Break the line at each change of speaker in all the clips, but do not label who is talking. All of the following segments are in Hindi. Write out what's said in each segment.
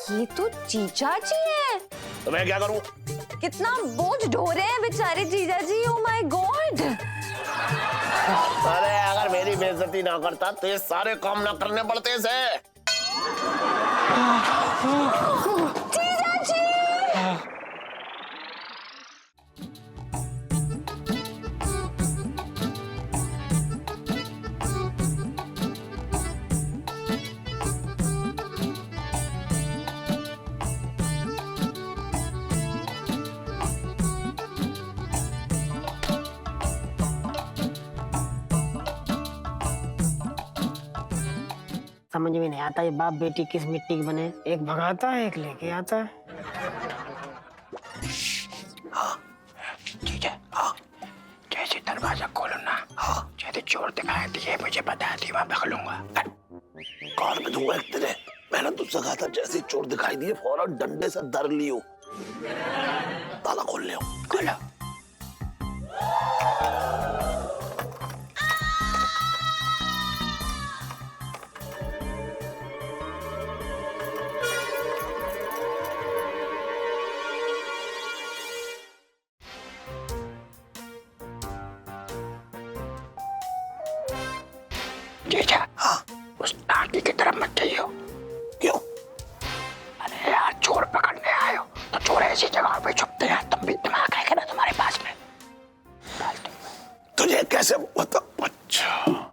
ये तो जीजा जी है।
तो मैं क्या करूं?
कितना बोझ ढो रहे हैं बेचारे जीजा जी। Oh my God.
अरे अगर मेरी बेइज्जती ना करता तो ये सारे काम ना करने पड़ते से।
जीजा जी।
समझ में नहीं आता ये बाप बेटी किस मिट्टी के बने। एक भगाता है एक लेके आता है।
ठीक है। हाँ, जैसे दरवाजा खोलो ना, हाँ, जैसे चोर दिखाई दिए मुझे बता दी, मैं पकड़ूंगा।
कौन पे दूंगा एक तेरे? मैंने तुझसे कहा था जैसे चोर दिखाई दिए फौरन डंडे से धर लियो। ताला खोल लियो।
खोलो। जीजा, हाँ, उस टांकी की तरफ मत जाइयो।
क्यों?
अरे यार, चोर पकड़ने आए हो तो चोर ऐसी जगह पे छुपते हैं, तुम भी दिमाग है ना तुम्हारे पास में?
तुझे कैसे पता? अच्छा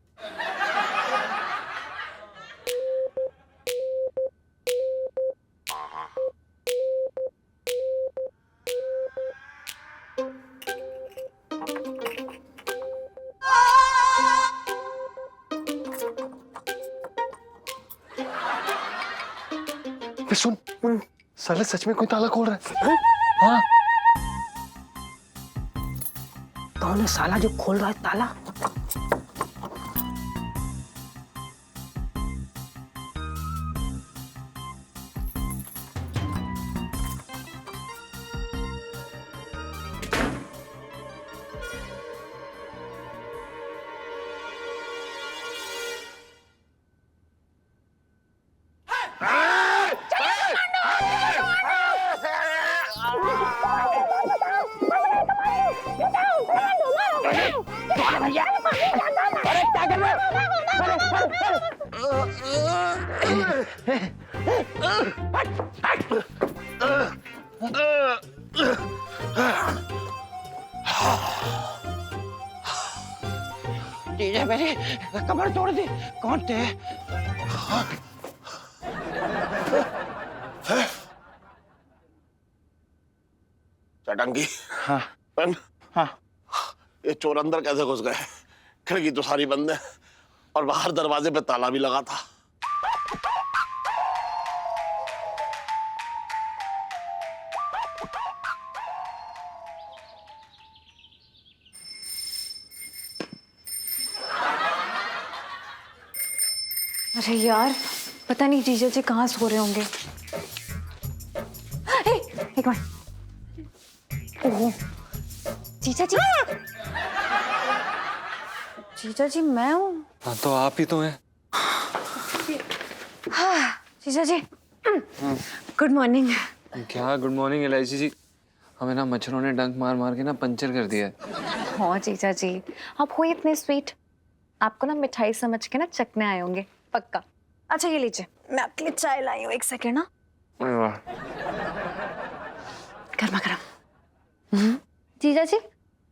सुन, साले सच में कोई ताला खोल रहा है। हाँ?
कौन है साला जो खोल रहा है ताला?
जीजा मेरी कमर तोड़ दी। कौन थे?
चटंगी।
हाँ। हाँ।
ये चोर अंदर कैसे घुस गए? खिड़की तो सारी बंद है और बाहर दरवाजे पे ताला भी लगा था।
अरे यार, पता नहीं जीजा जी कहाँ सो रहे होंगे। एक मिनट। ओह, जीजा जी। जीजा जी मैं हूँ।
हाँ तो आप ही तो हैं।
हाँ, जीजा जी। Good morning.
क्या गुड मॉर्निंग एलआईसी जी, हमें ना मच्छरों ने डंक मार मार के ना पंचर कर दिया है।
हाँ जीजा जी, आप हो इतने स्वीट। आपको ना मिठाई समझ के ना चखने आए होंगे पक्का। अच्छा ये लीजिए, मैं आपके लिए चाय लाई हूँ, एक सेकेंड ना।
अरे वाह।
गर्मा गर्म। जीजा जी,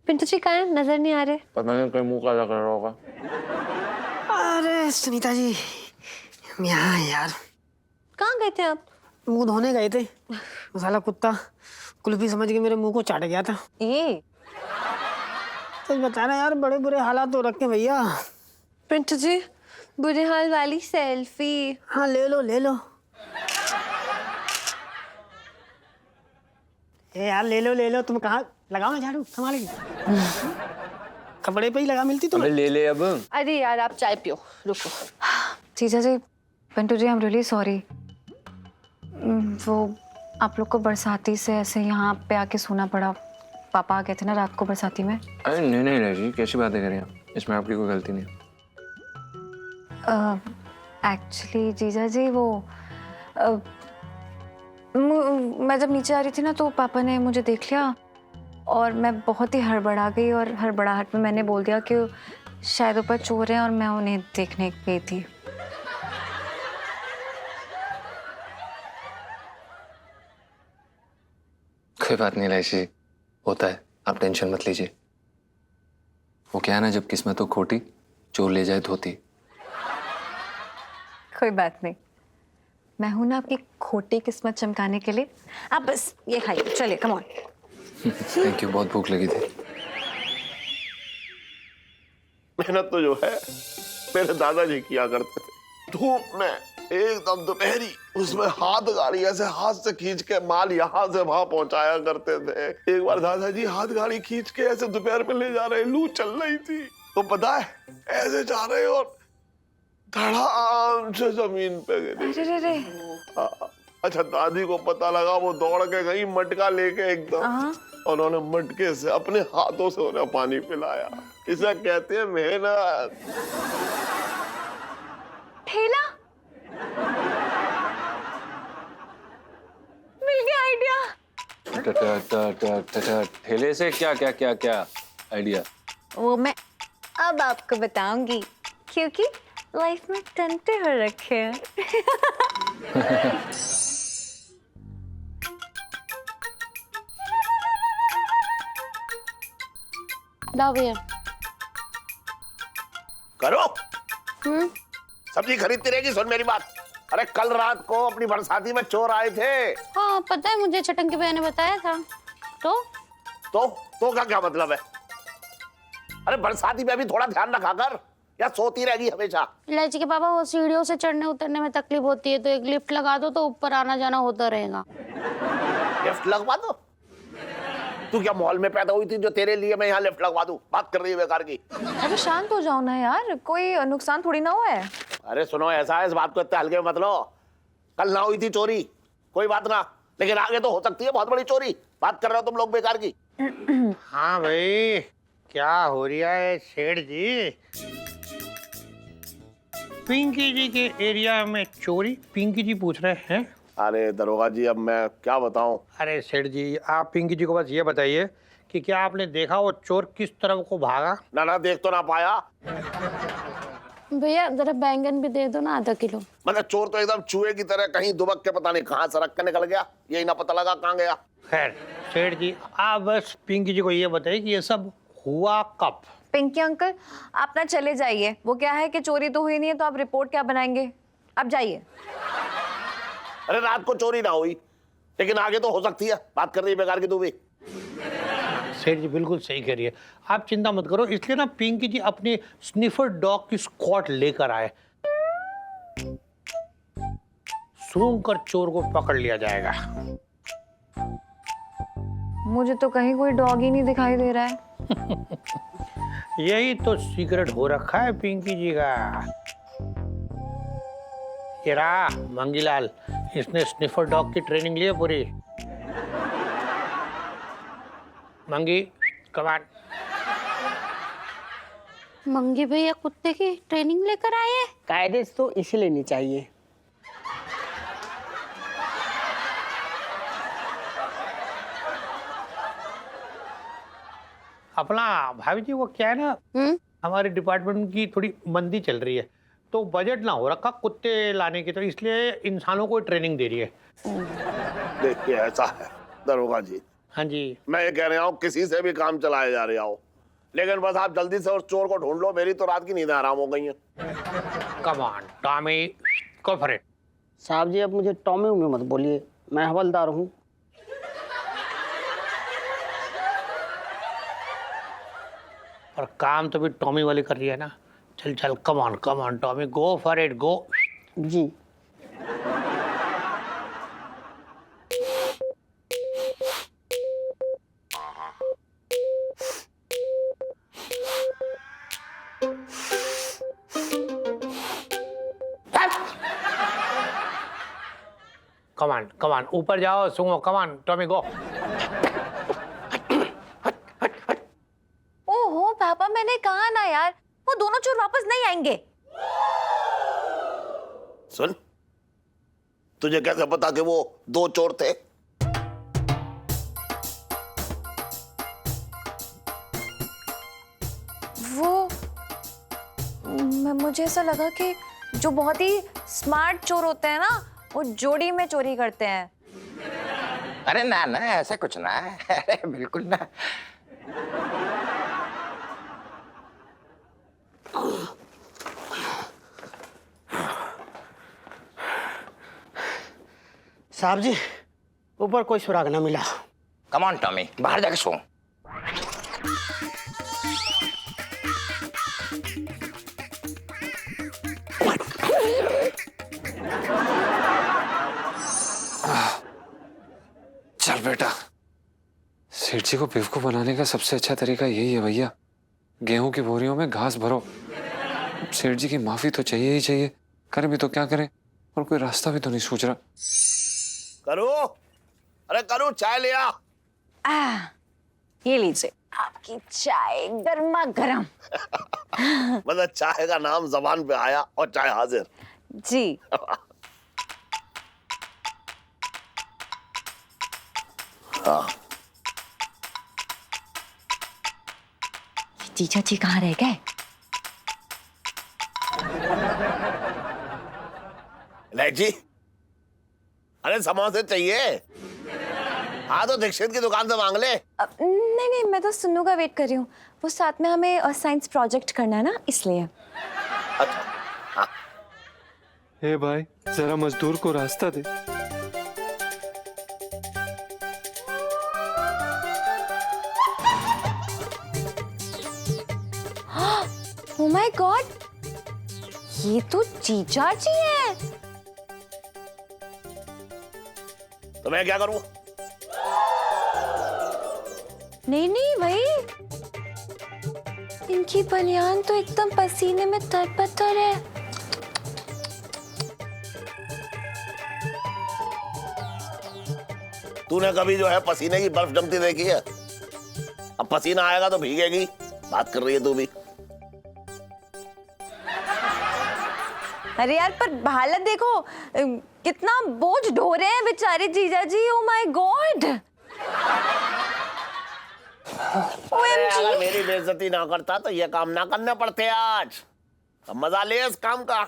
पिंटू जी कहाँ हैं? नजर नहीं आ रहे।
पता नहीं कोई मुंह काला कर रहा होगा।
अरे सुनीता जी, यहाँ यार।
कहाँ गए थे आप?
मुंह धोने गए थे। वो साला कुत्ता कुल्फी समझ के मेरे मुंह को चाट गया था।
ये
सच बता रहा यार, बड़े बुरे हालात हो रखे भैया।
पिंटू जी, बुरे हाल वाली सेल्फी।
हाँ ले लो ले लो। ए यार ले लो ले लो। तुम कहाँ लगाओ ना झाड़ू, संभालेगी। कपड़े पे ही लगा मिलती तुम्हें।
ले ले अब।
अरे यार आप चाय पियो, रुको। जीजा जी, Pintu ji, I am really sorry. वो आप लोग को बरसाती से ऐसे यहाँ पे आके सोना पड़ा। पापा आ गए थे ना रात को बरसाती में।
अरे नहीं नहीं नहीं जी, कैसी बातें करें आप, इसमें आपकी कोई गलती नहीं।
एक्चुअली जीजा जी वो मैं जब नीचे आ रही थी ना तो पापा ने मुझे देख लिया और मैं बहुत ही हड़बड़ा गई और हड़बड़ाहट में मैंने बोल दिया कि शायद ऊपर चोर हैं और मैं उन्हें देखने गई थी।
कोई बात नहीं इलायची, होता है, आप टेंशन मत लीजिए। वो क्या है ना, जब किस्मत हो खोटी, चोर ले जाए धोती।
कोई बात नहीं, मैं हूं ना आपकी खोटी किस्मत चमकाने के लिए। आप बस ये खाइए, चलिए कम ऑन।
थैंक यू, बहुत भूख लगी थी।
मेहनत तो जो है मेरे दादाजी किया करते थे, धूप में एकदम दोपहरी, उसमें हाथ गाड़ी ऐसे हाथ से खींच के माल यहाँ से वहां पहुंचाया करते थे। एक बार दादाजी हाथ गाड़ी खींच के ऐसे दोपहर में ले जा रहे, लू चल रही थी, तो पता है ऐसे जा रहे और धड़ाम से जमीन पे गिरी।
अरे
अच्छा, दादी को पता लगा, वो दौड़ के गई मटका लेके एकदम, उन्होंने मटके से अपने हाथों से उन्हें पानी पिलाया। इसे कहते हैं मेहनत।
ठेला मिल गया आइडिया।
ठेले से क्या क्या क्या क्या आइडिया?
वो मैं अब आपको बताऊंगी, क्योंकि लाइफ में टंटे हो रखे हैं।
लाओ भैया।
करो, सब्जी खरीदती रहेगी। सुन मेरी बात, अरे कल रात को अपनी बरसाती में चोर आए थे।
हाँ पता है मुझे, छटंकी भैया ने बताया था।
तो का क्या मतलब है? अरे बरसाती में भी थोड़ा ध्यान रखा कर, या सोती रहेगी हमेशा?
इलायची के पापा, वो सीढ़ियों से चढ़ने उतरने में तकलीफ होती है, तो एक लिफ्ट लगा दो तो ऊपर आना जाना होता रहेगा।
लिफ्ट लगवा दो? तू क्या मॉल में पैदा हुई थी जो तेरे लिए मैं यहाँ लिफ्ट लगवा दूं? बात कर रही है बेकार की।
अभी शांत हो जाओ ना यार, कोई नुकसान थोड़ी ना हुआ है।
अरे सुनो, ऐसा है, इस बात को इतने हल्के में मत लो। कल ना हुई थी चोरी, कोई बात ना, लेकिन आगे तो हो सकती है बहुत बड़ी चोरी। बात कर रहे हो तुम लोग बेकार की।
हाँ भाई, क्या हो रहा है सेठ जी? पिंकी जी के एरिया में चोरी, पिंकी जी पूछ रहे हैं।
अरे दरोगा जी, अब मैं क्या बताऊं?
अरे सेठ जी, आप पिंकी जी को बस ये बताइए कि क्या आपने देखा वो चोर किस तरफ को भागा?
ना देख तो ना पाया।
भैया जरा बैंगन भी दे दो ना, आधा किलो।
मतलब चोर तो एकदम चूहे की तरह कहीं दुबक के पता नहीं कहाँ सड़क के निकल गया, यही ना पता लगा कहाँ गया।
खैर सेठ जी, आप बस पिंकी जी को ये बताइए कि ये सब हुआ कब?
पिंकी अंकल, आप ना चले जाइए। वो क्या है कि चोरी तो हुई नहीं है, तो आप रिपोर्ट क्या बनाएंगे? आप जाइए।
अरे रात को चोरी ना हुई, लेकिन आगे तो हो सकती है। बात कर रही है बेकार की तू भी।
सेठ जी बिल्कुल सही कह रही है, आप चिंता मत करो। इसलिए ना पिंकी जी अपनी स्निफर डॉग की स्क्वाड लेकर आए, सूंघ कर चोर को पकड़ लिया जाएगा।
मुझे तो कहीं कोई डॉग ही नहीं दिखाई दे रहा है।
यही तो सीक्रेट हो रखा है पिंकी जी का। ये रहा मंगीलाल, इसने स्निफर डॉग की ट्रेनिंग ली है पूरी। मंगी कमान।
मंगी भैया कुत्ते की ट्रेनिंग लेकर आए हैं?
कायदे से तो इसी लेनी चाहिए।
अपना भाभी जी, वो क्या है ना, हमारे डिपार्टमेंट की थोड़ी मंदी चल रही है, तो बजट ना हो रखा कुत्ते लाने की, तो इसलिए इंसानों को ट्रेनिंग दे रही है।
देखिए ऐसा है दरोगा जी,
हाँ जी,
मैं ये कह रहा हूँ किसी से भी काम चलाया जा रहा हो, लेकिन बस आप जल्दी से उस चोर को ढूंढ लो। मेरी तो रात की नींद आराम हो गई है।
कमान टॉमी गो फॉर इट।
साहब जी, अब मुझे टॉमी उमी मत बोलिए, मैं हवलदार हूँ।
और काम तो भी टॉमी वाली कर रही है ना। चल चल, कमान कमान टॉमी, गो फॉर इट, गो।
जी।
कमान कमान, ऊपर जाओ, सुनो, कमान टॉमी गो।
ओहो पापा, मैंने कहा ना यार, वो दोनों चोर वापस नहीं आएंगे।
सुन, तुझे कैसे पता कि वो दो चोर थे?
मुझे ऐसा लगा कि जो बहुत ही स्मार्ट चोर होते हैं ना, वो जोड़ी में चोरी करते हैं।
अरे ना ना, ऐसा कुछ ना है। अरे बिल्कुल ना।
साहब जी, ऊपर कोई सुराग ना मिला।
कम ऑन टॉमी, बाहर जाके सो।
चल बेटा, सेठ जी को बेवकूफ बनाने का सबसे अच्छा तरीका यही है भैया। गेहूं की बोरियों में घास भरो। सेठ जी की माफी तो चाहिए ही चाहिए, करें भी तो क्या करें, और कोई रास्ता भी तो नहीं सूझ रहा।
करो, अरे करो, चाय ले आ।
ये लीजिए आपकी चाय गर्मा गर्म।
मतलब चाय का नाम जबान पे आया और चाय हाजिर।
जी।
हाँ।
जीजा जी कहाँ रह गए?
इलायची, अरे समोसे चाहिए। हाँ तो दीक्षित की दुकान से मांग ले।
नहीं नहीं, मैं तो सुन्नू का वेट कर रही हूँ। वो साथ में हमें साइंस प्रोजेक्ट करना है ना, इसलिए।
हे भाई, जरा मजदूर को रास्ता दे।
ओह माय गॉड, ये तो जीजा जी हैं।
तो मैं क्या करूं?
नहीं नहीं भाई, इनकी बनियान तो एकदम पसीने में तरबतर है।
तूने कभी जो है पसीने की बर्फ जमती देखी है? अब पसीना आएगा तो भीगेगी। बात कर रही है तू भी।
अरे यार, पर हालत देखो, कितना बोझ ढो रहे हैं बेचारे जीजा जी। Oh my God.
अगर मेरी बेइज्जती ना करता तो ये काम ना करने पड़ते आज। अब मजा ले इस काम का।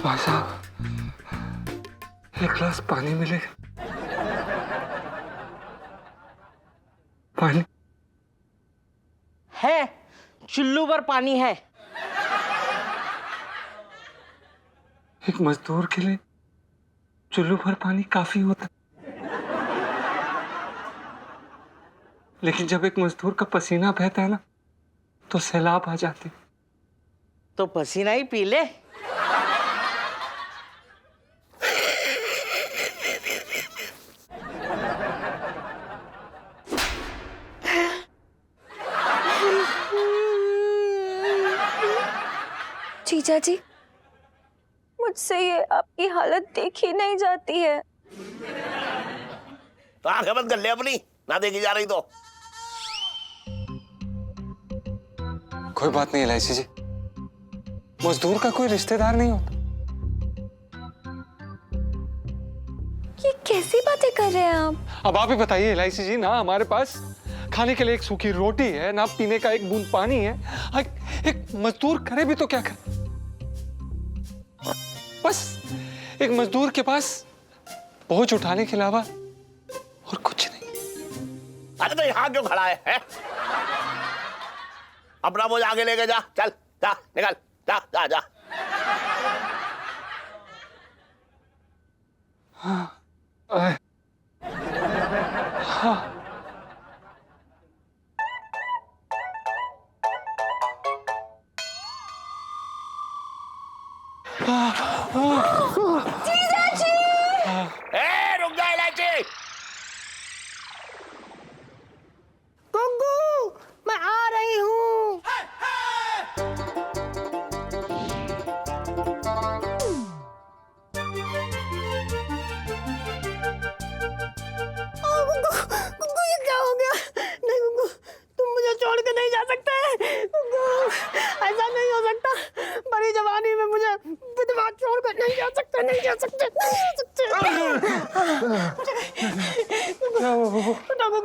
भाई साहब, एक गिलास पानी मिले। पानी
है, चुल्लू पर पानी है।
एक मजदूर के लिए चुल्लू भर पानी काफी होता, लेकिन जब एक मजदूर का पसीना बहता है ना, तो सैलाब आ जाते।
तो पसीना ही पी ले।
जीजा जी, मुझसे ये आपकी हालत देखी नहीं जाती है।
तो आंखें बंद कर ले अपनी, ना देखी जा रही तो।
कोई बात नहीं इलायची जी, मजदूर का कोई रिश्तेदार नहीं होता।
ये कैसी बातें कर रहे हैं आप?
अब आप ही बताइए इलायची जी, ना हमारे पास खाने के लिए एक सूखी रोटी है, ना पीने का एक बूंद पानी है। एक मजदूर करे भी तो क्या करे? बस एक मजदूर के पास बोझ उठाने के अलावा और कुछ नहीं।
अरे तो यहाँ क्यों खड़ा है? अपना बोझ आगे लेके जा, चल जा, निकल जा जा जा।
हाँ।
जीजा जी!
रुक जा इलायची।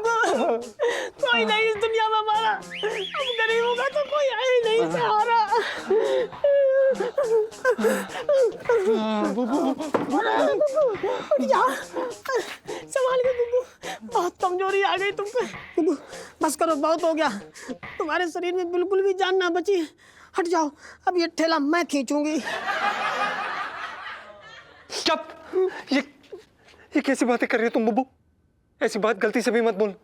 गुग्गू, कोई नहीं इस दुनिया में हमारा, हम गरीबों का तो कोई है ही नहीं सहारा। उठ जा, संभाल के गुग्गू, बहुत कमजोरी आ गई तुम पे। गुग्गू बस करो, बहुत हो गया, तुम्हारे शरीर में बिल्कुल भी जान ना बची। हट जाओ, अब ये ठेला मैं खींचूंगी।
चुप! ये कैसी बातें कर रही हो तुम बुब्बू? ऐसी बात गलती से भी मत बोल।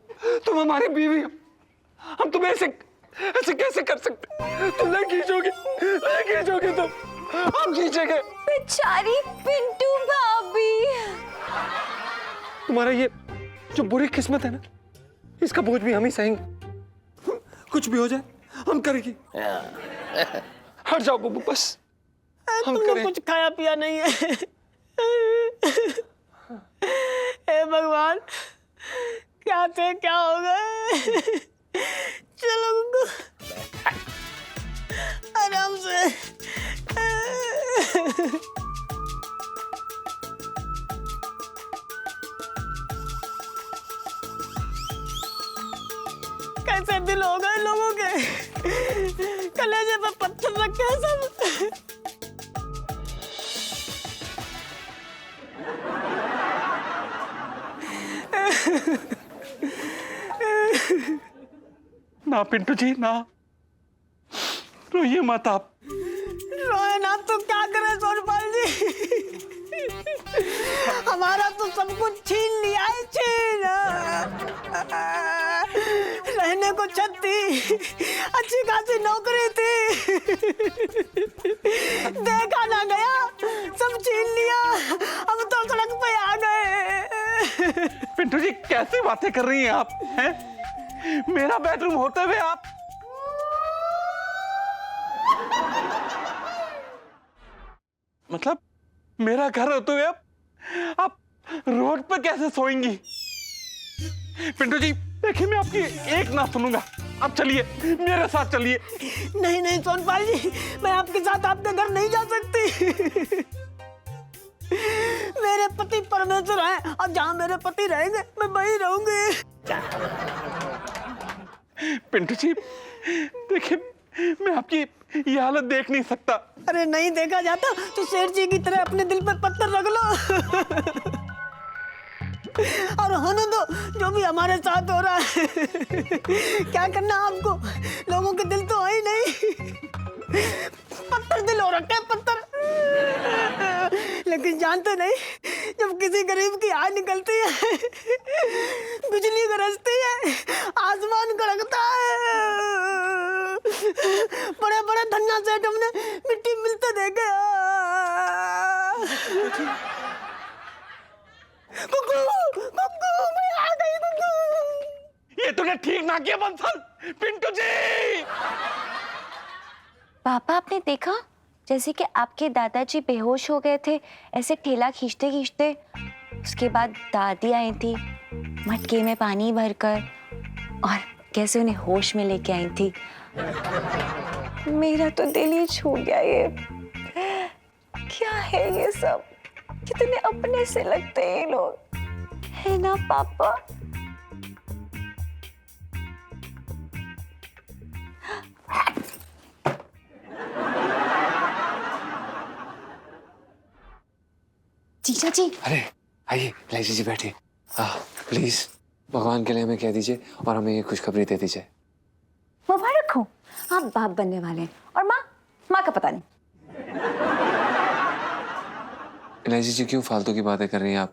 तुम हमारी बीवी हो, हम तुम्हें ऐसे कैसे कर सकते? तुम नहीं खींचोगे तुम, हम खींचेंगे।
बेचारी पिंटू भाभी।
तुम्हारा ये जो बुरी किस्मत है ना, इसका बोझ भी हम ही सहेंगे। कुछ भी हो जाए हम करेंगे। हट जाओ बुब्बू, बस हम
तुमने
करें।
कुछ खाया पिया नहीं है। हे भगवान, क्या थे क्या हो गए। चलो गुग्गू, आराम से। कैसे दिल हो गए लोगों के, कलेजे पे पत्थर रखे हैं सब।
ना पिंटू जी ना, रोइए मत आप।
रोए ना तो क्या करे सोनपाल जी, हमारा तो सब कुछ छीन लिया है, छीन। रहने को छत थी, अच्छी खासी नौकरी थी, देखा ना गया, सब छीन लिया, अब तो सड़क पे आ गए।
पिंटू जी कैसी बातें कर रही हैं आप? हैं? मेरा बेडरूम होते हुए आप मतलब मेरा घर होते हुए आप रोड पर कैसे सोएंगी? पिंटू जी देखिए, मैं आपकी एक ना सुनूंगा, आप चलिए मेरे साथ चलिए।
नहीं नहीं सोनपाल जी, मैं आपके साथ आपके घर नहीं जा सकती। मेरे पति परमेश्वर हैं, और जहाँ मेरे पति रहेंगे मैं वहीं रहूंगी।
पिंटू जी देखिए, मैं आपकी ये हालत देख नहीं सकता।
अरे नहीं देखा जाता तो सेठ जी की तरह अपने दिल पर पत्थर रख लो। और होने दो जो भी हमारे साथ हो रहा है। क्या करना आपको, लोगों के दिल तो है ही नहीं, पत्थर दिल हो रखे हैं, पत्थर। लेकिन जानते नहीं, जब किसी गरीब की आह निकलती है, बिजली गरजती है, आसमान गड़गता है। बड़े बड़े धन्ना सेठ हमने मिट्टी मिलते देखे। कुकू, कुकू, मैं आ गई कुकू।
ये तूने ठीक ना किया बंसल। पिंटू जी
पापा आपने देखा जैसे कि आपके दादाजी बेहोश हो गए थे, ऐसे ठेला खींचते खींचते। उसके बाद दादी आई थी मटके में पानी भरकर, और कैसे उन्हें होश में लेके आई थी। मेरा तो दिल ही छूट गया। ये क्या है ये सब? कितने अपने से लगते हैं ये लोग, है ना पापा? जीजा जी।
अरे आइए लाइजी जी बैठिए। प्लीज भगवान के लिए हमें कह दीजिए और हमें ये खुशखबरी दे दीजिए।
मुबारक हो, आप बाप बनने वाले हैं। और माँ का पता नहीं।
इलायची जी क्यों फालतू की बातें कर रही हैं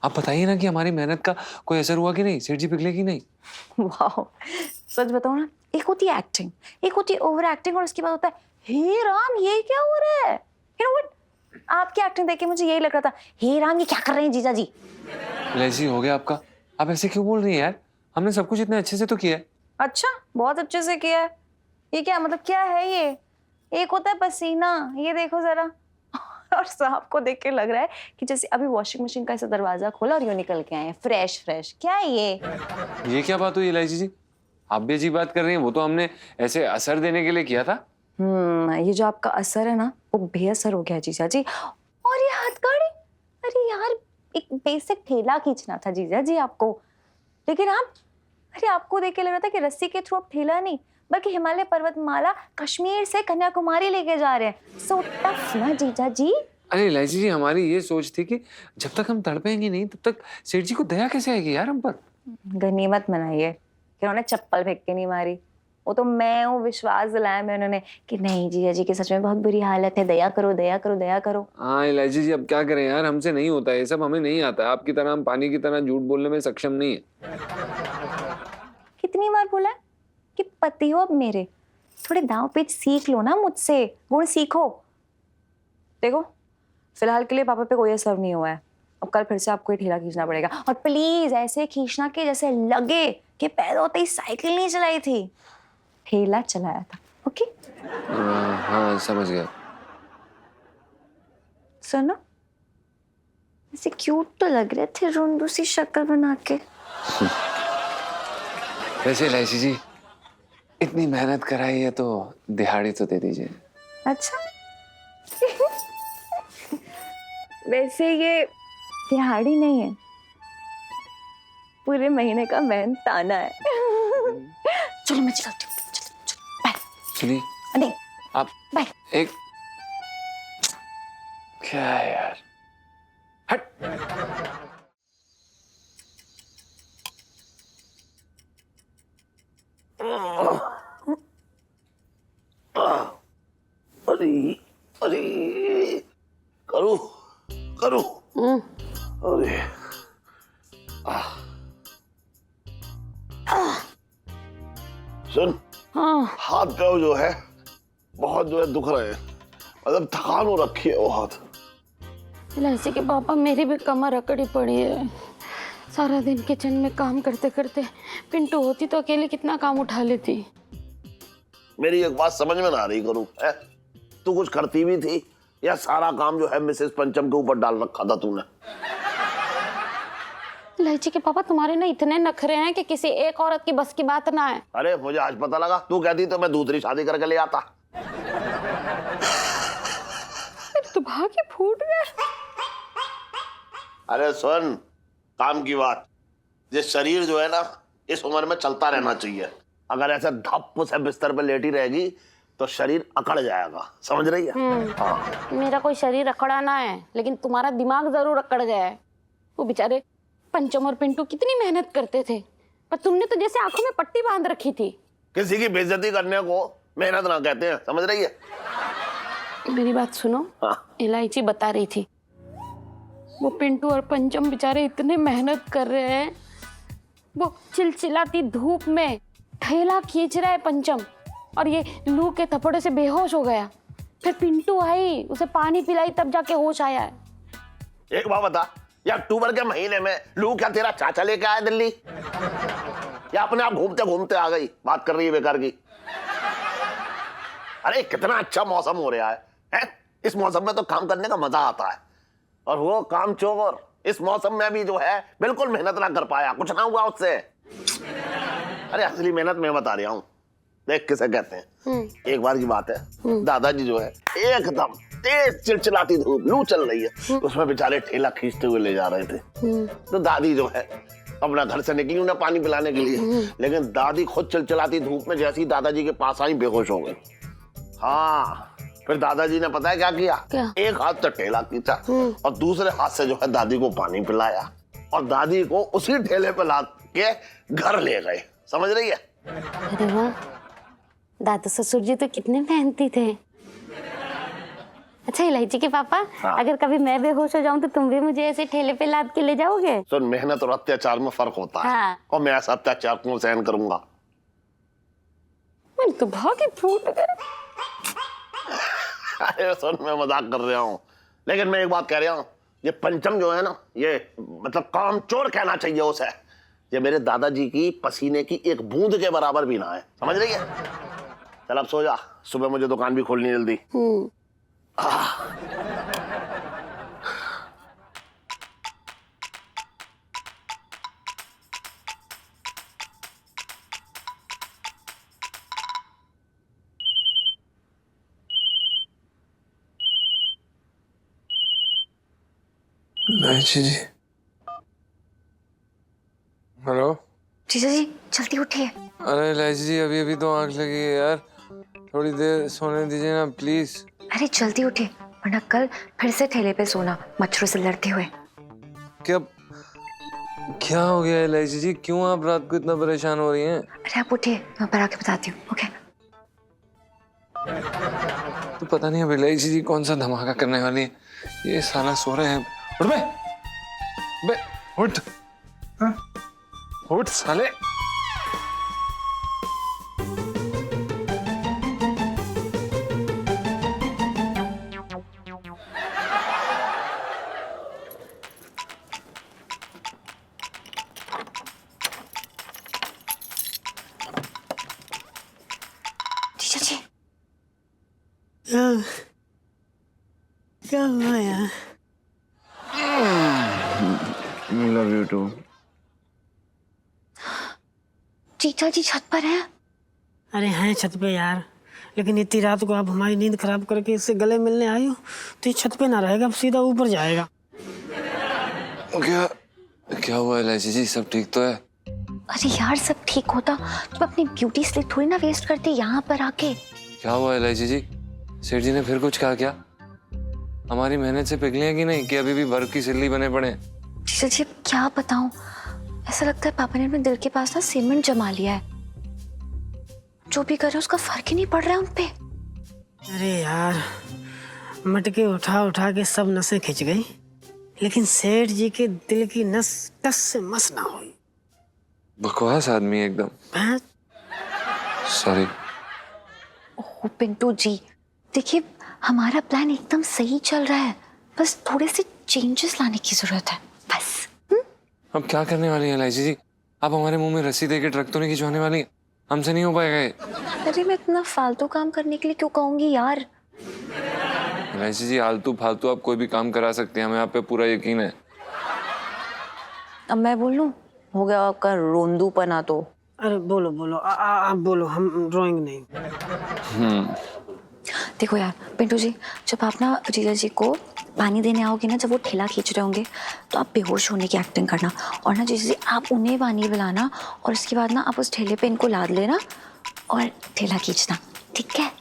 आप बताइए ना कि हमारी मेहनत का कोई असर हुआ कि नहीं? सेठ जी पिघले कि नहीं?
वाह, सच बताओ ना, एक होती है एक्टिंग, एक होती है ओवर एक्टिंग, और उसके बाद होता है हे राम ये क्या हो रहा है। यू नो व्हाट, आपकी एक्टिंग देख के मुझे यही लग रहा था, हे राम ये क्या कर रहे हैं जीजा जी।
इलायची हो गया आपका, आप ऐसे क्यों बोल रही हैं यार? हमने सब कुछ इतने अच्छे से तो किया है।
अच्छा, बहुत अच्छे से किया है। ये क्या मतलब, क्या है ये? एक होता है पसीना, ये देखो जरा। और सांप को देख के लग रहा है कि जैसे अभी वॉशिंग मशीन का ऐसा दरवाजा खोला और यूं निकल के आए हैं, फ्रेश फ्रेश। क्या है ये
क्या बात हुई इलायची जी? आप भी अजीब बात कर रही हैं। वो तो हमने ऐसे असर देने के लिए किया था।
ये जो आपका असर है ना, वो बेअसर हो गया जीजा जी। और ये हथकड़ी, अरे यार एक बेसिक ठेला खींचना था जीजा जी आपको, लेकिन आप
अरे आपको देख के लग रहा था कि रस्सी के थ्रू आप ठेला नहीं बल्कि हिमालय पर्वतमाला कश्मीर से कन्याकुमारी लेके जा रहे हैं। सो टफ ना जीजा जी।
अरे इलायची जी, हमारी ये सोच थी कि जब तक हम तड़पेंगे नहीं तब तक सेठ जी को दया कैसे आएगी यार हम पर।
गनीमत मनाइए कि उन्होंने चप्पल फेंक के नहीं मारी। वो तो मैं हूँ, विश्वास दिलाया मैं उन्होंने कि नहीं जीजा जी की सच में बहुत बुरी हालत है, दया करो दया करो दया करो।
हाँ इलायची जी, अब क्या करें यार, हमसे नहीं होता है ये सब, हमें नहीं आता है। आपकी तरह हम पानी की तरह झूठ बोलने में सक्षम नहीं है।
कितनी बार बोला है कि पति हो अब मेरे, थोड़े दांव पेच सीख लो ना मुझसे, गुण सीखो। देखो फिलहाल के लिए पापा पे कोई असर नहीं हुआ है, अब कल फिर से आपको ये ठेला खींचना पड़ेगा। और प्लीज ऐसे खींचना कि जैसे लगे कि पैदा होते ही साइकिल नहीं चलाई थी, ठेला चलाया था। ओके?
हाँ समझ गया।
सुनो, ऐसे क्यूट तो लग रहे थे रोंदू सी शक्ल बना के।
वैसे इलायची जी, इतनी मेहनत कराई है तो दिहाड़ी तो दे दीजिए।
अच्छा वैसे ये दिहाड़ी नहीं है, पूरे महीने का मेहनताना है। चलो मैं चलती हूँ, चलो चलो बाय।
सुनिए
नहीं
आप
बाय।
एक क्या है यार, हट।
अरे अरे करो करो। अरे सुन, हाथ पैर जो है बहुत जो है दुख रहे हैं, मतलब थकान हो रखी है वो हाथ।
इलायची के पापा, मेरी भी कमर अकड़ी पड़ी है। सारा दिन किचन में काम करते करते, पिंटू होती तो अकेले कितना काम उठा लेती।
मेरी एक बात समझ में ना आ रही करूँ है, तू कुछ करती भी थी या सारा काम जो है मिसेस पंचम के ऊपर डाल रखा था तूने?
इलायची के पापा, तुम्हारे ना इतने नखरे हैं कि किसी एक औरत की बस की बात ना है।
अरे मुझे आज पता लगा, तू कहती तो मैं दूसरी शादी करके ले आता।
तो भाग्य फूट गया।
अरे सुन, काम की बात, ये शरीर जो है ना इस उम्र में चलता रहना चाहिए। अगर ऐसे धप से बिस्तर पे लेटी रहेगी तो शरीर अकड़ जाएगा, समझ रही है? हाँ।
मेरा कोई शरीर अकड़ा ना है, लेकिन तुम्हारा दिमाग जरूर अकड़ गया है। वो बेचारे पंचम और पिंटू कितनी मेहनत करते थे, पर तुमने तो जैसे आंखों में पट्टी बांध रखी थी।
किसी की बेइज्जती करने को मेहनत ना कहते हैं, समझ रही है?
मेरी बात सुनो।
हाँ।
इलायची बता रही थी, वो पिंटू और पंचम बेचारे इतने मेहनत कर रहे हैं। वो चिलचिलाती धूप में ठेला खींच रहा है पंचम, और ये लू के थप्पड़े से बेहोश हो गया। फिर पिंटू आई, उसे पानी पिलाई, तब जाके होश आया है।
एक बात बता, या अक्टूबर के महीने में लू क्या तेरा चाचा लेके आया दिल्ली, या अपने आप घूमते घूमते आ गई? बात कर रही है बेकार की। अरे कितना अच्छा मौसम हो रहा है? इस मौसम में तो काम करने का मजा आता है, और वो काम चोर इस मौसम में भी जो है बिल्कुल मेहनत ना कर पाया, कुछ ना हुआ उससे। अरे असली मेहनत मैं बता रहा हूँ, देख किसे कहते हैं। एक बार की बात है, दादाजी जो है एकदम तेज चिलचिलाती धूप, लू चल रही है, उसमें बेचारे ठेला खींचते हुए ले जा रहे थे। तो दादी जो है अपना घर से निकली उन्हें पानी पिलाने के लिए, लेकिन दादी खुद चिलचिलाती धूप में जैसे ही दादाजी के पास आई बेहोश हो गई। हाँ, फिर दादाजी ने पता है क्या किया?
क्या?
एक हाथ से ठेला खींचा और दूसरे हाथ से जो है दादी को पानी पिलाया, और दादी को उसी ठेले पे लाद के घर ले गए, समझ रही है?
अरे वाह, दादा ससुर जी तो कितने मेहनती थे। अच्छा इलायची के पापा,
हाँ।
अगर कभी मैं बेहोश हो जाऊं तो तुम भी मुझे ऐसे ठेले पे लाद के ले जाओगे?
सुन, मेहनत और अत्याचार में फर्क होता है।
हाँ।
और मैं ऐसा अत्याचार क्यों सहन करूंगा?
मैं तो भागी फूट गया।
अरे सुन, मैं मजाक कर रहा हूँ, लेकिन मैं एक बात कह रहा हूँ, ये पंचम जो है ना, ये मतलब कामचोर कहना चाहिए उसे। ये मेरे दादाजी की पसीने की एक बूंद के बराबर भी ना है, समझ रही है? चल अब सो जा, सुबह मुझे दुकान भी खोलनी जल्दी।
इलायची जी, हेलो।
जीजा जी जल्दी उठिए।
अरे इलायची जी, अभी अभी तो आंख लगी है यार, थोड़ी देर सोने दीजिए ना प्लीज।
अरे जल्दी उठिए, वरना कल फिर से ठेले पे सोना मच्छरों से लड़ते हुए।
क्या हो गया इलायची जी, क्यों आप रात को इतना परेशान हो रही हैं?
अरे आप उठिए, मैं ऊपर आके बताती हूँ। ओके।
तो पता नहीं अब इलायची जी कौन सा धमाका करने वाली है। ये साला सो रहे हैं। उठ बे, बे उठ, हाँ? उठ साले।
जीजा जी,
क्या हुआ यार?
Love you too.
जीजा जी छत पर हैं?
अरे हैं छत पे यार, लेकिन इतनी रात को आप हमारी नींद खराब करके इससे गले मिलने आई हो तो ये छत पे ना रहेगा, अब सीधा ऊपर जाएगा।
क्या क्या हुआ इलायची जी, सब ठीक तो है?
अरे यार सब ठीक होता तो अपनी ब्यूटी स्लीप थोड़ी ना वेस्ट करते यहाँ पर आके।
क्या हुआ इलायची जी, सेठ जी ने फिर कुछ कहा क्या? हमारी मेहनत से पिघले हैं कि नहीं, कि अभी भी बर्फ की सिल्ली बने पड़े हैं?
जीजा जी अब क्या बताऊं, ऐसा लगता है पापा ने अपने दिल के पास ना सीमेंट जमा लिया है। जो भी कर रहे हैं उसका फर्क ही नहीं पड़ रहा है उनपे।
अरे यार, मटके उठा उठा के सब नसें खिंच गई, लेकिन सेठ जी के दिल की नस टस से मस ना हुई।
बकवास आदमी एकदम।
हैं?
सॉरी।
ओह पिंटू जी, देखिए हमारा प्लान एकदम सही चल रहा है, बस थोड़े से चेंजेस लाने की जरूरत है बस।
अब क्या करने वाली है इलायची जी? आप हमारे मुंह में रस्सी देके ट्रक तो नहीं खिंचवाने वाली? हमसे नहीं हो पाएगा ये।
अरे मैं इतना फालतू काम करने के लिए क्यों कहूंगी यार।
इलायची जी, आलतू फालतू आप कोई भी काम करा सकते हैं, हमें आप पे पूरा यकीन है।
अब मैं बोल लूं, हो गया आपका रोंदूपना तो।
अरे बोलो बोलो, आप बोलो, हम ड्राइंग नहीं।
देखो यार पिंटू जी, जब आप ना जीजा जी को पानी देने आओगे ना, जब वो ठेला खींच रहे होंगे तो आप बेहोश होने की एक्टिंग करना, और ना जीजा जी आप उन्हें पानी पिलाना, और उसके बाद ना आप उस ठेले पे इनको लाद लेना और ठेला खींचना, ठीक है?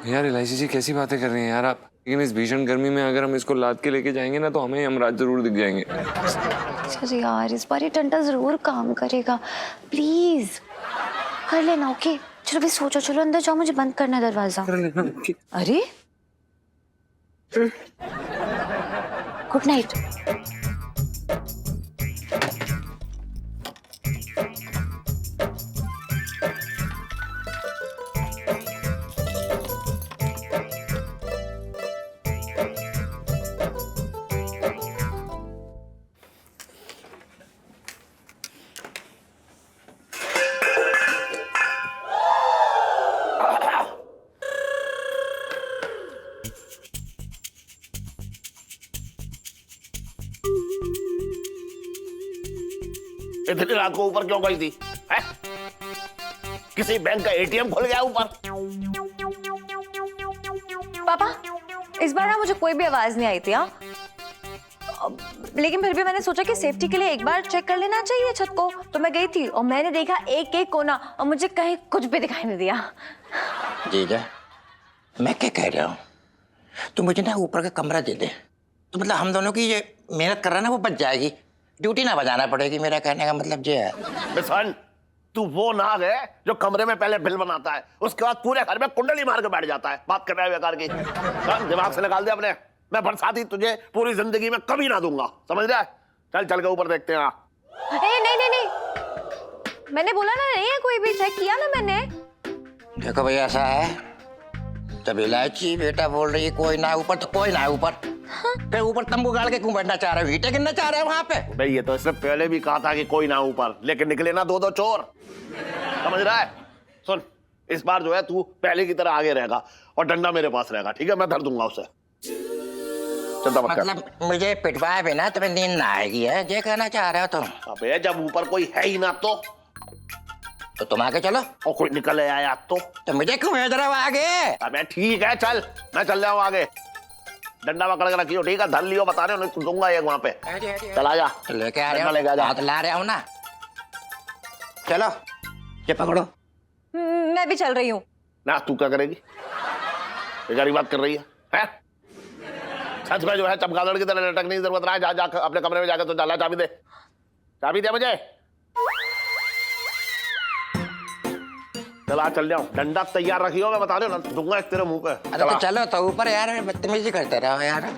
यार इलायची जी कैसी बातें कर रही हैं यार आप? लेकिन इस भीषण गर्मी में अगर हम इसको लाद के लेके जाएंगे ना तो हमें यमराज जरूर दिख जाएंगे।
अरे यार इस बार ये टंटा जरूर काम करेगा, प्लीज कर लेना। ओके चलो भी सोचो, चलो अंदर जाओ, मुझे बंद करना है दरवाजा। अरे गुड नाइट।
इतनी रात को ऊपर क्यों गई थी? है? किसी बैंक का एटीएम खुल गया ऊपर?
पापा, इस बार ना मुझे कोई भी आवाज नहीं आई थी। हाँ, लेकिन फिर भी मैंने सोचा कि सेफ्टी के लिए एक बार चेक कर लेना चाहिए छत को, तो मैं गई थी और मैंने देखा एक एक कोना, और मुझे कहीं कुछ भी दिखाई नहीं दिया।
जीजा, मैं क्या कह रहा हूँ, तू मुझे ना ऊपर का कमरा दे दे, तो मतलब हम दोनों की ये मेहनत कर रहा है ना वो बच जाएगी, ड्यूटी ना बजाना पड़ेगी। मेरा कहने का मतलब ये है।
बिसन, तू वो नाग है जो कमरे में पहले बिल बनाता है, उसके बाद पूरे घर में कुंडली मार के बैठ जाता है। बात कर रहा है बेकार की। चल दिमाग से निकाल दे अपने। मैं बरसाती तुझे पूरी जिंदगी में कभी ना दूंगा, समझ रहा है? चल चल के ऊपर देखते हैं।
नहीं नहीं नहीं, मैंने बोला ना नहीं है कोई भी, चेक किया ना मैंने।
देखो भैया ऐसा है, जब इलायची बेटा बोल रही है कोई ना ऊपर, तो कोई ना ऊपर। फिर ऊपर तंबू गाड़ के क्यों बैठना चाह रहे हो? ईंटें गिनना चाह रहे हो वहां पे?
भाई ये तो इससे पहले भी कहा था कि कोई ना ऊपर, लेकिन निकले ना दो दो चोर, समझ रहा है? सुन, इस बार जो है तू पहले की तरह आगे रहेगा और डंडा मेरे पास रहेगा, ठीक है? मैं धर दूंगा उसे।
मतलब मुझे पिटवाए बिना तुम्हें नींद ना आएगी है, ये कहना चाह रहे हो तुम?
अबे जब ऊपर कोई है ही ना तो
तुम आगे चलो।
और कोई निकल आया तो
मुझे क्यों भेज रहे हो आगे?
अबे ठीक है चल, मैं चल रहा हूँ आगे। डंडा पकड़ के रखियो, ठीक है? धर लियो, बता रहे हो, नहीं दूंगा एक वहां पे। चला जा,
लेके आ रहे
डंडा लेके आ
हो,
जा।
हाथ ला रहे हो ना। चलो ये पकड़ो।
मैं भी चल रही हूँ।
ना तू क्या करेगी? बेकारी बात कर रही है? सच में जो है चमगादड़ की तरह लटकने की जरूरत रहा है। जा जा अपने कमरे में जाकर तो डाला, चाबी दे, चाबी दे मुझे। चला चल जाओ, डंडा तैयार रखियो, मैं बता रही हूँ ना, दूंगा एक तेरे मुंह पे।
अरे तो चलो तो ऊपर यार, बदतमीजी करते रहो यार,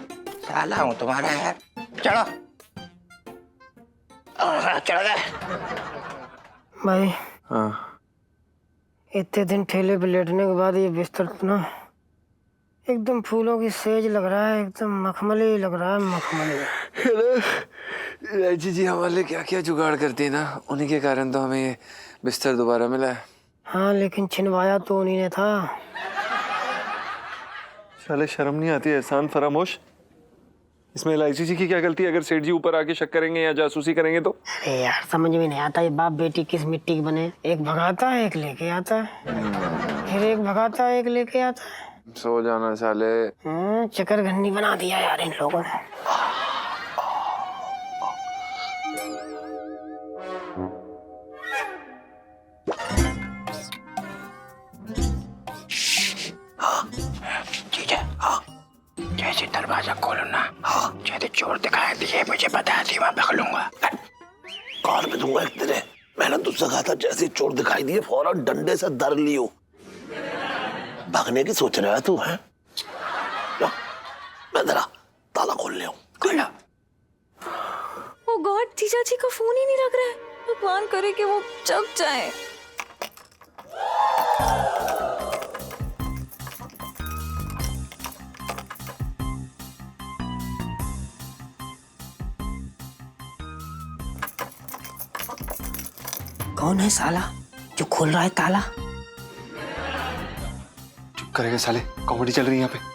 साला हूँ तुम्हारा यार। चलो चल गए।
भाई
हाँ
इतने दिन ठेले पे लेटने के बाद ये बिस्तर ना एकदम फूलों की सेज लग रहा है, एकदम मखमली लग रहा है, मखमली।
राजी जी हमारे क्या क्या जुगाड़ करती है ना, उन्हीं के कारण तो हमें ये बिस्तर दोबारा मिला है।
हाँ लेकिन छिनवाया तो उन्हीं ने था।
साले शर्म नहीं आती? एहसान फरामोश, इसमें एलआईसी जी की क्या गलती है? अगर सेठ जी ऊपर आके शक करेंगे या जासूसी करेंगे तो?
अरे यार समझ में नहीं आता ये बाप बेटी किस मिट्टी के बने। एक भगाता है, एक लेके आता है, फिर एक भगाता है, एक लेके आता है।
सो जाना साले।
चक्करघन्नी बना दिया यार इन लोगों ने।
ठीक है हाँ, जैसे दरवाजा खोलो ना, हाँ जैसे चोर दिखाई दिए मुझे बता दी, मैं पकड़ूंगा।
कौन पे दूंगा एक तेरे? मैंने तुझसे कहा था जैसे चोर दिखाई दिए फौरन डंडे से धर लियो। भागने की सोच रहा है तू? है मैं जरा ताला खोल ले।
खोलो।
ओ गॉड, जीजा जी का फोन ही नहीं लग रहा है। भगवान करे कि वो जग जाए।
कौन है साला जो खोल रहा है ताला?
चुप करेगा साले, कॉमेडी चल रही है यहाँ पे।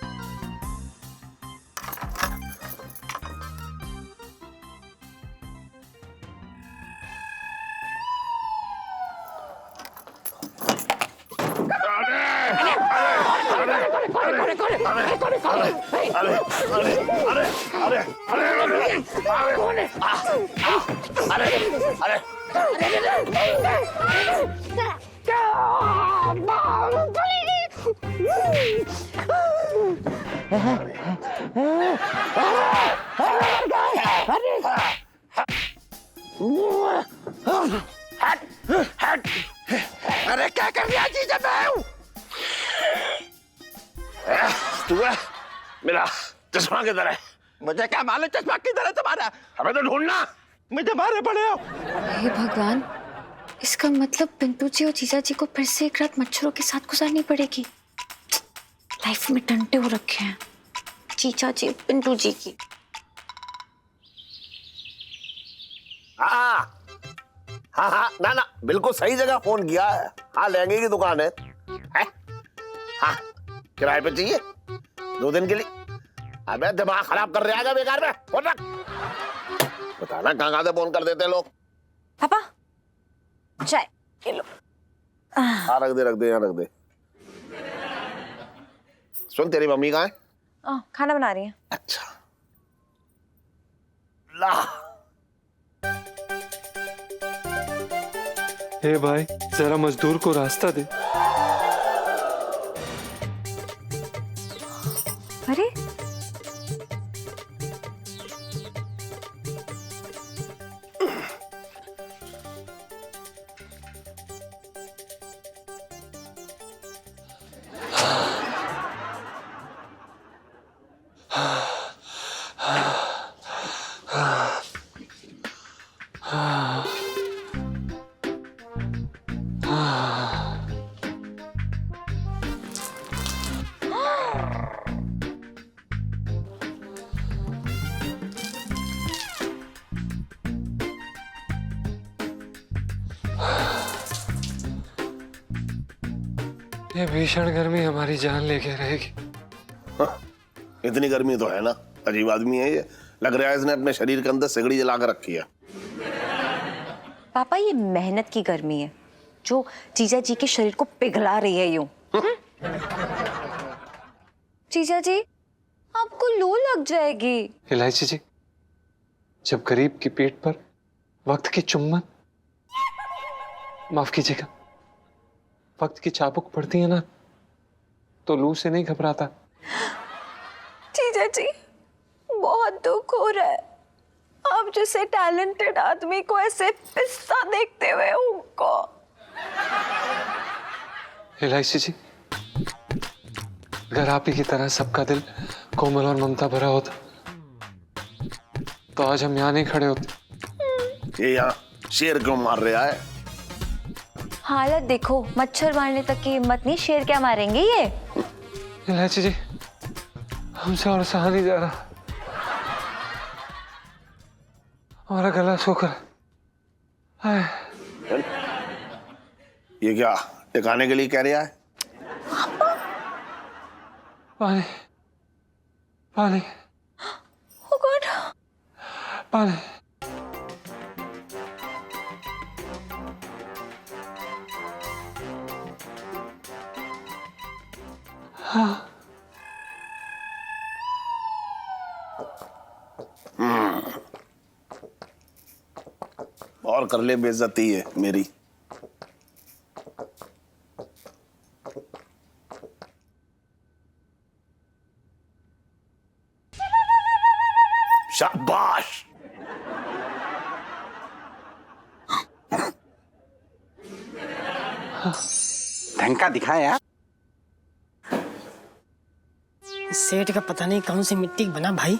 अरे क्या कर रहा जी जब मैं हूँ?
तू है? मेरा चश्मा किधर है?
मुझे क्या मालूम चश्मा किधर है तुम्हारा?
हमें तो ढूंढना।
मुझे मारे पड़े हो।
हे भगवान, इसका मतलब पिंटू जी और जीजा जी को फिर से एक रात मच्छरों के साथ गुजारनी पड़ेगी। लाइफ में टंटे हो रखे हैं जीजा जी पिंटू जी की।
हाँ हाँ हाँ, ना ना बिल्कुल सही जगह फोन किया है। हाँ लहंगे की दुकान है? हाँ किराए पे चाहिए 2 दिन के लिए? अबे दिमाग खराब कर रहा है बेकार में। फोन रख, बताना कहाँ से फोन कर देते लोग।
पापा चाय ये लो।
हाँ रख दे यहाँ रख दे। सुन तेरी मम्मी कहाँ है?
खाना बना रही है।
अच्छा ला।
हे भाई जरा मजदूर को रास्ता दे।
अरे
ये भीषण गर्मी हमारी जान लेके रहेगी।
इतनी गर्मी तो है ना, अजीब आदमी है ये। लग रहा है इसने अपने शरीर के अंदर सिगड़ी जला कर रखी है।
पापा ये मेहनत की गर्मी है जो जीजा जी के शरीर को पिघला रही है यूं। जीजा जी आपको लू लग जाएगी।
इलायची जी, जब गरीब की पीठ पर वक्त की चुम्बन, माफ कीजिएगा, वक्त की चाबुक पड़ती है ना, तो लू से नहीं घबराता।
जीजा जी, बहुत दुख हो रहा है। आप जैसे टैलेंटेड आदमी को ऐसे पिस्ता देखते हुए उनको।
इलायची जी, अगर आप ही की तरह सबका दिल कोमल और ममता भरा होता तो आज हम यहाँ नहीं खड़े होते।
ये यहाँ शेर क्यों मार रहा है?
हालत देखो, मच्छर मारने तक की हिम्मत नहीं, शेर क्या मारेंगे ये।
इलायची जी, हमसे और सहा नहीं जा रहा, हमारा गला सूख रहा है।
ये क्या टिकाने के लिए कह रहा है?
पानी, पानी,
Oh God!
पानी। हाँ।
और कर ले बेइज्जती है मेरी। शाबाश।
ढंग दिखाया यार।
सेठ का पता नहीं कौन सी मिट्टी बना भाई।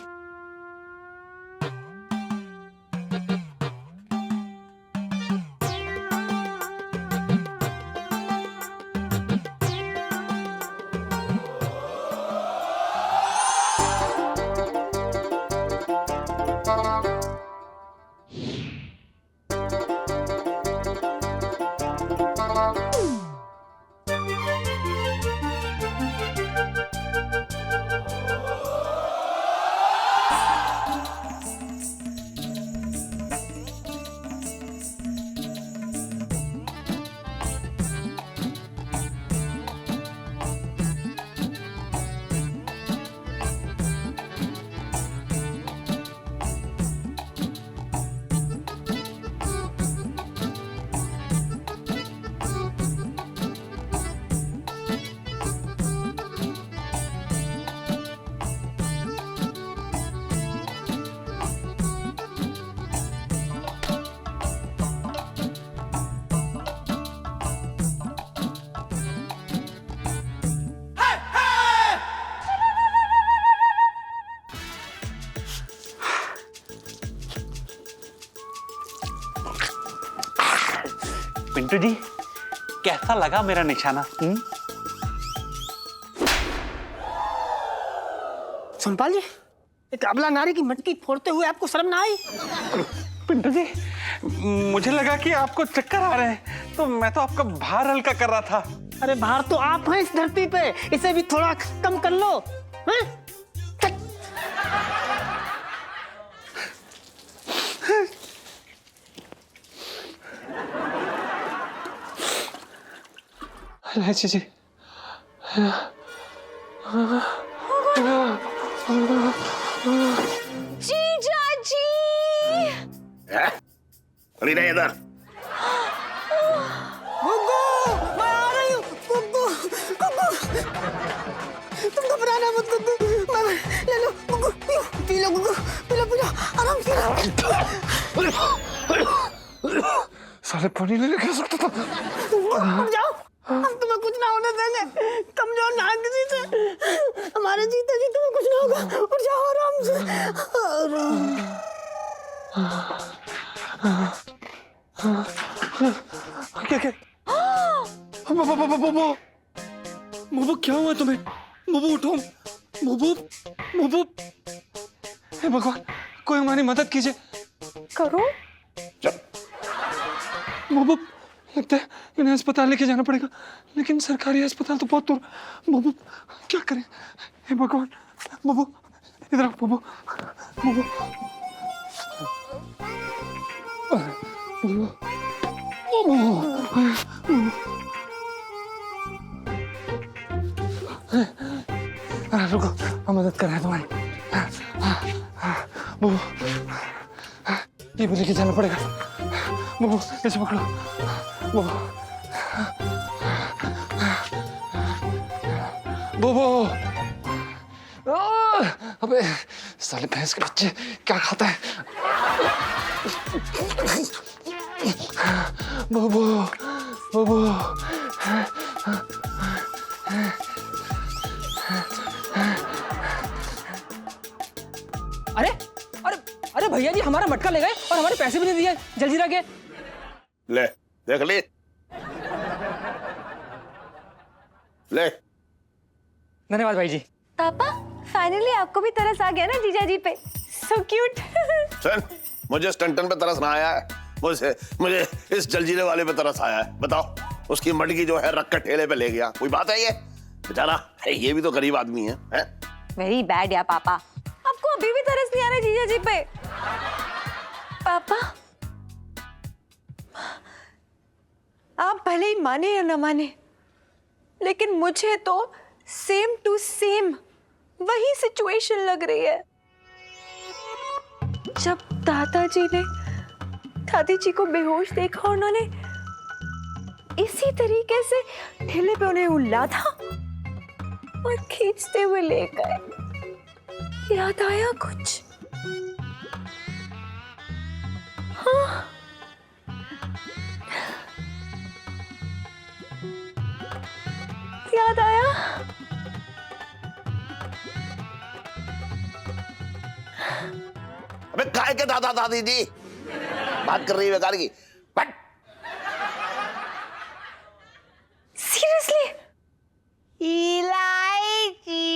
पिंटू जी, कैसा लगा मेरा निशाना?
सोनपाल जी, एक अबला नारी की मटकी फोड़ते हुए आपको शर्म ना आई?
पिंटू जी, मुझे लगा कि आपको चक्कर आ रहे हैं, तो मैं तो आपका भार हल्का कर रहा था।
अरे बाहर तो आप हैं इस धरती पे, इसे भी थोड़ा कम कर लो। हैं?
इलायची जी,
जीजा जी,
खड़ी रहे इधर।
गुग्गू, मैं आ रही हूँ। गुग्गू, गुग्गू, तुम घबराना मत गुग्गू। ले लो गुग्गू, पी लो गुग्गू, पी लो, आराम से।
साले पानी नहीं लेके आ सकता था।
उठ जाओ, हम तुम्हें कुछ ना होने देंगे। कमजोर ना किसी से, हमारे जीते जी तुम्हें कुछ ना होगा। उठ जाओ आराम से,
क्या क्या? मोबो, क्या हुआ तुम्हें? मोबो उठो, मोबो, मोबो। हे भगवान, कोई हमारी मदद कीजिए।
करो।
मोबो, लगता है इन्हें अस्पताल लेके जाना पड़ेगा, लेकिन सरकारी अस्पताल तो बहुत दूर। मोबो, क्या करें? हे भगवान, मोबो, इधर आओ मोबो, मोबो, रुको,
हम मदद कर रहे हैं तुम्हारी। बुबू ये भी लेके जाना पड़ेगा। बुबू इसे पकड़ो। बुबू बुबू अबे साले भैंस के बच्चे क्या खाता है? बुबू बुबू
अरे अरे अरे भैया जी हमारा मटका ले गए और हमारे पैसे भी नहीं दिए जलजीरा के।
ले देख ले ले।
धन्यवाद भाई जी।
पापा फाइनली आपको भी तरस आ गया ना जीजा जी पे। So cute.
सुन, मुझे स्टंटन पे तरस ना आया है, मुझे इस जलजीरे वाले पे तरस आया है। बताओ, उसकी मटकी जो है रख कर ठेले पे ले गया, कोई बात है ये? बेचारा है, ये भी तो गरीब आदमी है, हैं?
वेरी बैड या पापा, आपको अभी भी तरस नहीं आ रहा जीजा जी पे? पापा आप भले ही माने या न माने, लेकिन मुझे तो सेम टू सेम वही सिचुएशन लग रही है। जब दादाजी ने दादी जी को बेहोश देखा, उन्होंने इसी तरीके से ठेले पे उन्हें उल्ला था और खींचते हुए ले गए। याद आया कुछ? हाँ, याद आया।
अबे काय के दादा दादी जी बात कर रही है बेकार की? But
seriously? इलायची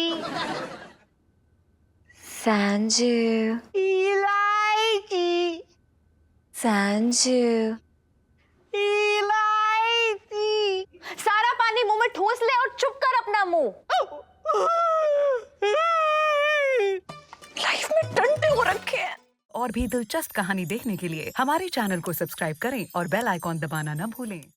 संजू, इलायची संजू, इलायची। सारा पानी मुंह में ठूस ले और चुप कर अपना मुंह। लाइफ में टंटे हो रखे हैं।
और भी दिलचस्प कहानी देखने के लिए हमारे चैनल को सब्सक्राइब करें और बेल आइकॉन दबाना न भूलें।